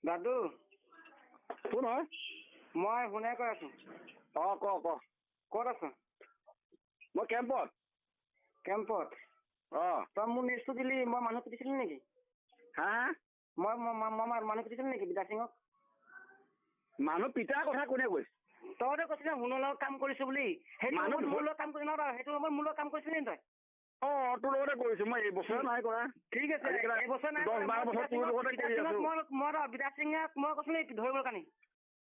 দাদু কোন হয়? মই শুনাই কৈ আছো। ক ক'ত আছ? মই কেম্পত। কেম্পত? তই মোৰ নিউজটো দিলি, মই মানুহ পিটিছিলি নেকি? হা মই মানুহ পিটিছিলি নেকি বিদা সিঙক? মানুহ পিটাৰ কথা কোনে কৈছে? তইতো কৈছিলি শুনৰ লগত কাম কৰিছো বুলি। সেইটো মানুহ মোৰ লগত কাম কৰিছ ন? সেইটো মোৰ লগত কাম কৰিছিলি নি তই? তোৰ লগতে কৰিছো মই, এই বছৰ নাই কৰা। ঠিক আছে, এইবছৰ নাই 10-12 বছৰ তোৰ লগতে কৰি আছো। মই বিদা সিঙক মই কৈছিলো নেকি ধৰিবৰ কাৰণে?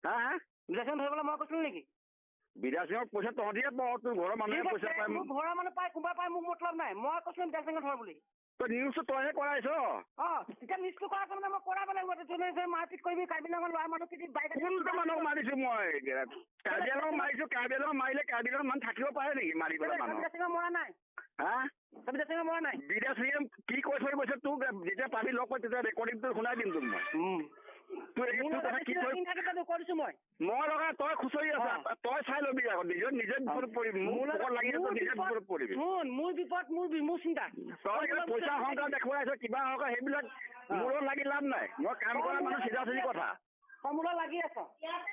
হা বিদা সিঙক ধৰিবলৈ মই কৈছিলো নেকি? বিদা সিঙক পইচা তহঁতিয়ে পাৱ, তোৰ ঘৰৰ মানুহে পইচা পায়। মোৰ ঘৰৰ মানুহ পায়, কোনোবা পায়, মোক মতলব নাই। মই কৈছিলো বিদা সিঙক ধৰ বুলি। তই নিউজটো তইহে কৰাইছ। তেতিয়া নিউজটো কৰা কাৰণে মই কৰাব লাগিব। মাৰপিট কৰিবি, কাৰ্বি আংলঙৰ ল'ৰা মানুহ পিটি বাইক কোনটো মানুহক মাৰিছো মই? কাৰ্বি আংলঙত মাৰিছো। কাৰ্বি আংলঙত মাৰিলে কাৰ্বি আংলঙত মানুহ থাকিব পাৰে নেকি মাৰি পেলাই মানুহ? বিদা সিঙক মৰা নাই। হা বিদা সিঙক মৰা নাই। বিদা সিঙে কি কৈ থৈ গৈছে তোক যেতিয়া পাবি লগ পাই তেতিয়া ৰেকৰ্ডিংটো শুনাই দিম তোক মই। মই লগা তই খুচৰি আছা, তই চাই লবি আকৌ নিজে বিপদত পৰিবি। মোৰ লগত লাগি আছ, নিজে বিপদত পৰিবি। মোৰ বিপদ, মোৰ চিন্তা। তই পইচা অহংকাৰ দেখুৱাই আছ, কিবা অহংকাৰ, সেইবিলাক মোৰ লগত লাগি লাভ নাই। মই কাম কৰা মানুহ, চিধা চিধি কথা। তই মোৰ লগত লাগি আছ,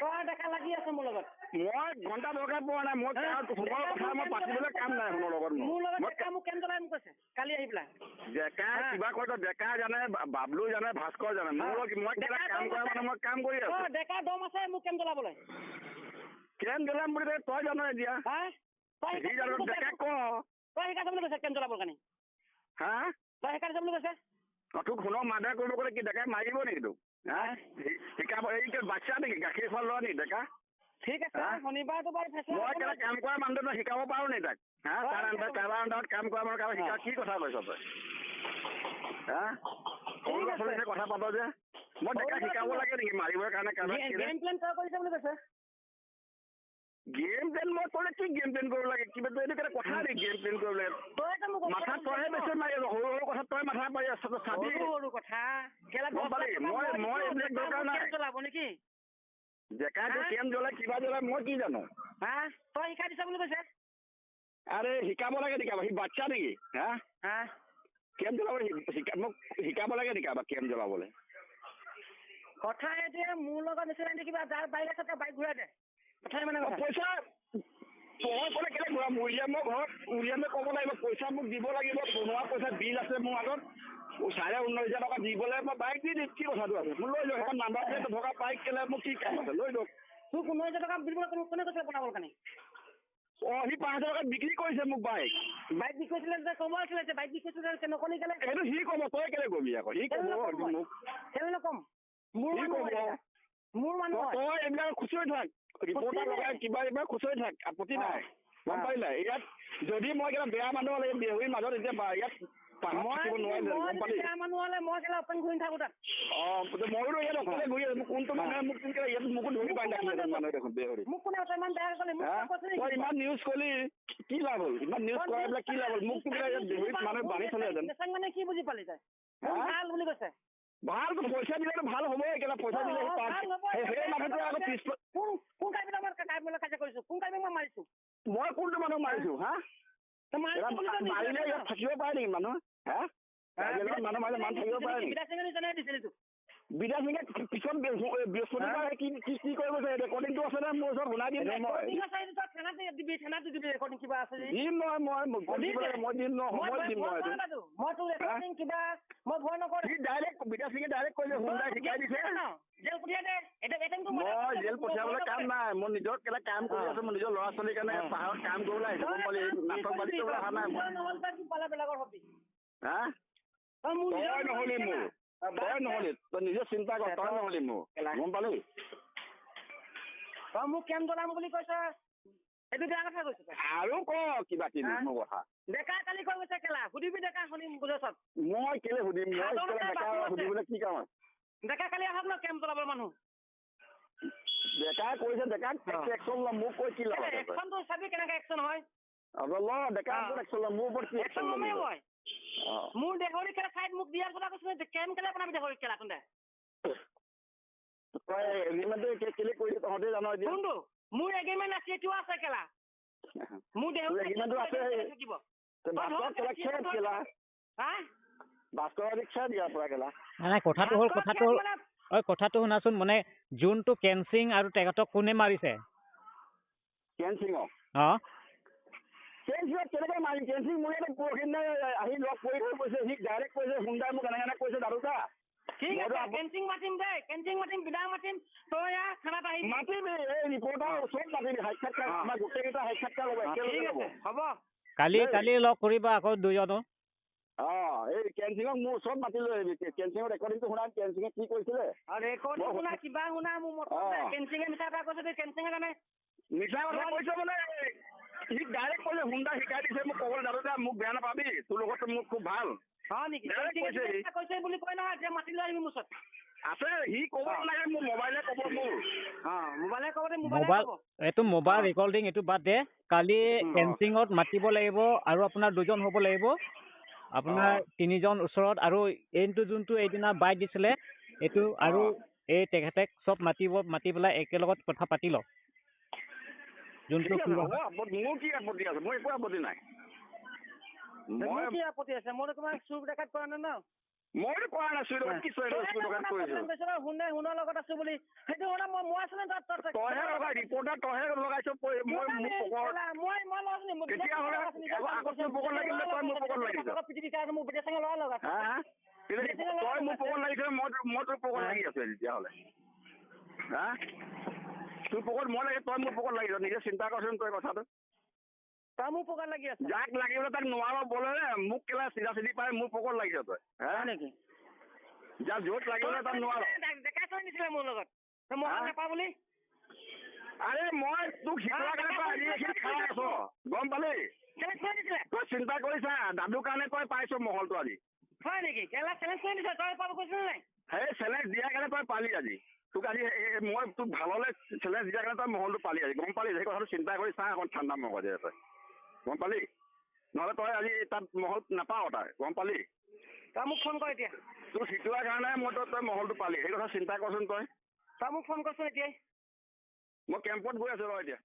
তই দেখা লাগি আছ মোৰ লগত। মই ঘণ্টা দৰকাৰ পোৱা নাই। মই সময়ৰ কথা মই পাতিবলৈ কাম নাই শুনৰ লগত। মোৰ লগত ডেকা মোক কেন জ্বলাই মোক কৈছে কালি আহি পেলাই। ডেকা কিবা কয়, ডেকা জানে, বাবলু জানে, ভাস্কৰ জানে। মোৰ লগত মই কাম কৰা মানুহ, মই কাম কৰি আছো। ডেকা দম আছে মোক কেন জ্বলাবলৈ। কেন জ্বলাম বুলি তই জানো এতিয়া? তই শিকাইছ বুলি কৈছে কেন জ্বলাবৰ কাৰণে? হা তই শিকাইছ বুলি কৈছে? তোক শুনক মাৰ্ডাৰ কৰিব গ'লে কি ডেকাই মাৰিব নেকি তোক? শিকাব এই বাচ্চা নেকি? গাখীৰ খোৱা লোৱা নেকি ডেকা? ঠিক আছে, শনিবাৰটো বাৰু মই কেলা কাম কৰা মানুহটো শিকাব পাৰো নি তাক? কাৰোবাৰ আণ্ডাৰত কাম কৰা মানুহ কাৰোবাৰ শিকা কি কথা কৈছ তই? সৰু ল'ৰা ছোৱালীয়ে কথা পাত যে, মই ডেকা শিকাব লাগে নেকি মাৰিবৰ কাৰণে? গেম প্লেন তই কৰিছ বুলি কৈছে। গেম প্লেন মই কৰিলে কি গেম প্লেন কৰিব লাগে? কিবা এইটো কেনে কথা নেকি গেম প্লেন কৰিব লাগে? মাথা তইহে বেছি মাৰি আছ, সৰু সৰু কথা তই মাথা মাৰি আছ। চাবি সৰু কথা মই এইবিলাক দৰকাৰ নাই। জ্বলাব নেকি? ডেকাটো কেম জ্বলাই কিবা জ্বলাই মই কি জানো? তই শিকাই দিছ বুলি কৈছে। আৰে শিকাব লাগে নেকি? সি বাচ্চা নেকি? কেম জ্বলাব মোক শিকাব লাগে নেকি? কেম জ্বলাবলৈ কথা এতিয়া মোৰ লগত নিচিনা কিবা যাৰ বাইক আছে তাৰ বাইক ঘূৰাই দে। পইচা তই ক'লে কেলে ঘূৰাম? উলিয়ামৰ ঘৰত উলিয়ামে ক'ব লাগিব পইচা মোক দিব লাগিব। বনোৱা পইচা বিল আছে মোৰ আগত, 19,500 টকা দিবলৈ মই বাইক দি দিম। কি কথাটো আছে? মোক লৈ যাওক। এখন নাম্বাৰ প্লেট থকা বাইক কেলে মোক কি কাম আছে? লৈ যাওক। তোক 19,000 টকা দিব কোনে কৈছে বনাবৰ কাৰণে? সি 5,000 টকাত বিক্ৰী কৰিছে মোক বাইক বিক্ৰী কৰিছিলে যে ক'ব আছিলে যে বাইক বিক্ৰী কৰিছিলে নকলি কেলে? সেইটো সি ক'ব, তই কেলে কবি আকৌ? সি ক'ব মোক কেলে নকম? মোৰ মানুহ তই এইবিলাক খুচৰি থাক, ৰিপৰ্টাৰ লগাই কিবা এইবিলাক খুচৰি থাক, আপত্তি নাই। গম পাইলে? ইয়াত যদি মই কিবা বেয়া মানুহ হ'লে বিহুৰ মাজত এতিয়া ইয়াত মইতো ইয়াত অকলে ঘূৰি আছো। কোনটো মানুহে মোক মোকো ধৰি পাই মানুহে দেখোন বেহৰি। তই ইমান নিউজ কৰিলি কি লাভ হ'ল? ইমান নিউজ কৰাই পেলাই কি লাভ হ'ল? মোক বেহৰিত মানুহে বান্ধি থলেহেঁতেন। মানে কি বুজি পালি তই? ভাল বুলি কৈছে। ভালতো পইচা দিলেতো ভাল হ'বই। কেলা পইচা দিলে সেই মানুহটো আকৌ পিছ কোন কাজিয়া কৰিছো? কোন কাজিয়া মই মাৰিছো? মই কোনটো মানুহ মাৰিছো? মাৰিলে ইয়াত থাকিব পাৰে নেকি মানুহ? মানুহ মাৰিলে মানুহ থাকিব পাৰে নেকি? বিদা সিঙে পিছত বৃহস্পতিবাৰে কি কৰিব ৰেকৰ্ডিংটো আছে নে মোৰ ওচৰত? শুনাই দিম মই দিম নহয়। বিদা সিঙে ডাইৰেক্ট কৈছে শিকাই দিছে। মই জেল পঠিয়াবলৈ কাম নাই। মই নিজৰ কেলা কাম কৰি আছো। মোৰ নিজৰ ল'ৰা ছোৱালীৰ কাৰণে পাহাৰত কাম কৰিবলৈ আহিছো। নাটক বাজি কৰিবলৈ অহা নাই মই। তই নহলি মোৰ, তই নহলি, তই নিজে চিন্তা কৰ। তই নহলি মোৰ, গম পালি? তই মোক কেম জ্বলাম বুলি কৈছ, সেইটো বেয়া কথা কৈছ। আৰু ক কিবা কিবি মোৰ কথা। ডেকা কালি কৈ গৈছে কেলা, সুধিবি ডেকা শুনিম বুজাছত। মই কেলে সুধিম? ডেকা সুধিবলৈ কি কাম আছে? ডেকা কালি আহক ন কেম জ্বলাবৰ মানুহ। ডেকাই কৈছে, ডেকাক একশ্যন ল'ম। মোক কৈ কি ল'ব? একশ্যনটো চাবি কেনেকে একশ্যন হয়। ডেকা একশ্যন ল'ম। মোৰ ওপৰত কি একশ্যন ল'ম? মোৰ দেহৰি খেলা ঠাইত মোক দিয়াৰ কথা কৈছে। কেম কেলে বনাবি দেহৰি খেলা তহঁতে? তই এগ্ৰিমেণ্টটো কেলে কৰিলি তহঁতে জানো এতিয়া? কোনটো? মোৰ এগ্ৰিমেণ্ট আছে, এইটো আছে কেলা। মোৰ দেহৰি এগ্ৰিমেণ্টটো আছে। ভাস্কৰ দিয়া পৰা কেলা। কথাটো হ'ল ঐ কথাটো শুনাচোন মানে যোনটো কেনচিং আৰু তেখেতক কোনে মাৰিছে কেনচিঙক অঁ কেনচিঙক কেনেকৈ মাৰিম কেনচিং মোৰ ইয়াতে পৰহি আহি লগ কৰি থৈ কৈছে সি ডাইৰেক্ট কৈছে সোনদাই মোক এনেকৈ কৈছে দাদুকা ঠিক আছে কেনচিং মাতিম দেই কেনচিং মাতিম বিদায় মাতিম তই ইয়াৰ থানাত আহিবি মাতিবি এই ৰিপৰ্টাৰ ওচৰত মাতিবি সাক্ষাৎকাৰ আমাৰ গোটেইকেইটা সাক্ষাৎকাৰ ল'ব ঠিক আছে হ'ব কালি লগ কৰিবা আকৌ দুজনো এই কেনচিঙক মোৰ ওচৰত মাতি লৈ আহিবি কেনচিঙৰ ৰেকৰ্ডিংটো শুনা কেনচিঙে কি কৈছিলে আৰু ৰেকৰ্ডিং শুনা কিবা শুনা মোৰ মত কেনচিঙে মিছা এটা কৈছে দেই কেনচিঙে জানে মিছা কথা কৈছে মানে সি ডাইৰেক্ট কৈছে সোনদাই শিকাই দিছে মোক ক'বলৈ দাদুকা মোক বেয়া নাপাবি তোৰ লগত মোক খুব ভাল হয় নেকি কৈছে বুলি কয় নহয় এতিয়া মাতি লৈ আহিবি মোৰ ওচৰত আছে সি ক'ব নালাগে মোৰ মোবাইলে ক'ব মোৰ মোবাইলে ক'ব দে মোবাইল এইটো মোবাইল ৰেকৰ্ডিং এইটো বাদ দে কালি ফেঞ্চিঙত মাতিব লাগিব আৰু আপোনাৰ দুজন হ'ব লাগিব আপোনাৰ তিনিজন ওচৰত আৰু এইটো যোনটো এইদিনা বাইক দিছিলে এইটো আৰু এই তেখেতক চব মাতি পেলাই একেলগত কথা পাতি লওক যোনটো মোৰ কি আপত্তি আছে মোৰ একো আপত্তি নাই মই কি আপত্তি আছে মই তোমাক চুৰ ডকাইত কৰা নাই ন মইতো কৰা নাছিলো কি চুৰ ডকাইত কৰিছো শুনাৰ লগত আছো বুলি সেইটো শুনা মই আছো নে তইহে লগাই ৰিপৰ্টাৰ তইহে লগাইছ তই মোৰ পকত লাগিছে মই তোৰ পকত লাগি আছো তেতিয়াহ'লে হা তোৰ পকত মই লাগে তই মোৰ পকত লাগিছ নিজে চিন্তা কৰচোন তই কথাটো তই মোৰ পকত লাগি আছ যাক লাগিবলৈ তাক নোৱাৰ বলে মোক কেলা চিধা চিধি পাই মোৰ পকত লাগিছ তই হা নেকি যাক য'ত লাগিবলৈ তাক নোৱাৰ ডেকা চলি নিছিলে মোৰ লগত মই নাপা বুলি আৰে মই তোক শিকোৱাৰ কাৰণে তই আজি এইখিনি খাই আছ গম পালি তই চিন্তা কৰিছা দাদুৰ কাৰণে তই পাইছ মহলটো আজি হয় নেকি কেলা চেলেঞ্জ কৰি দিছ তই পাব কৈছিল নাই সেই চেলেঞ্জ দিয়াৰ কাৰণে তই পালি আজি তোক আজি মই তোক ভাললৈ চেলেঞ্জ দিয়াৰ কাৰণে তই মহলটো পালি আজি গম পালি সেই কথাটো চিন্তা কৰি চা অকণ ঠাণ্ডা মগজে তই গম পালি নহ'লে তই আজি তাত মহল নাপাৱ তই গম পালি তই মোক ফোন কৰ এতিয়া তোক শিকোৱাৰ কাৰণে মই তই মহলটো পালি সেই কথা চিন্তা কৰচোন তই মোক ফোন কৰচোন এতিয়াই মই কেম্পত গৈ আছো ৰ এতিয়া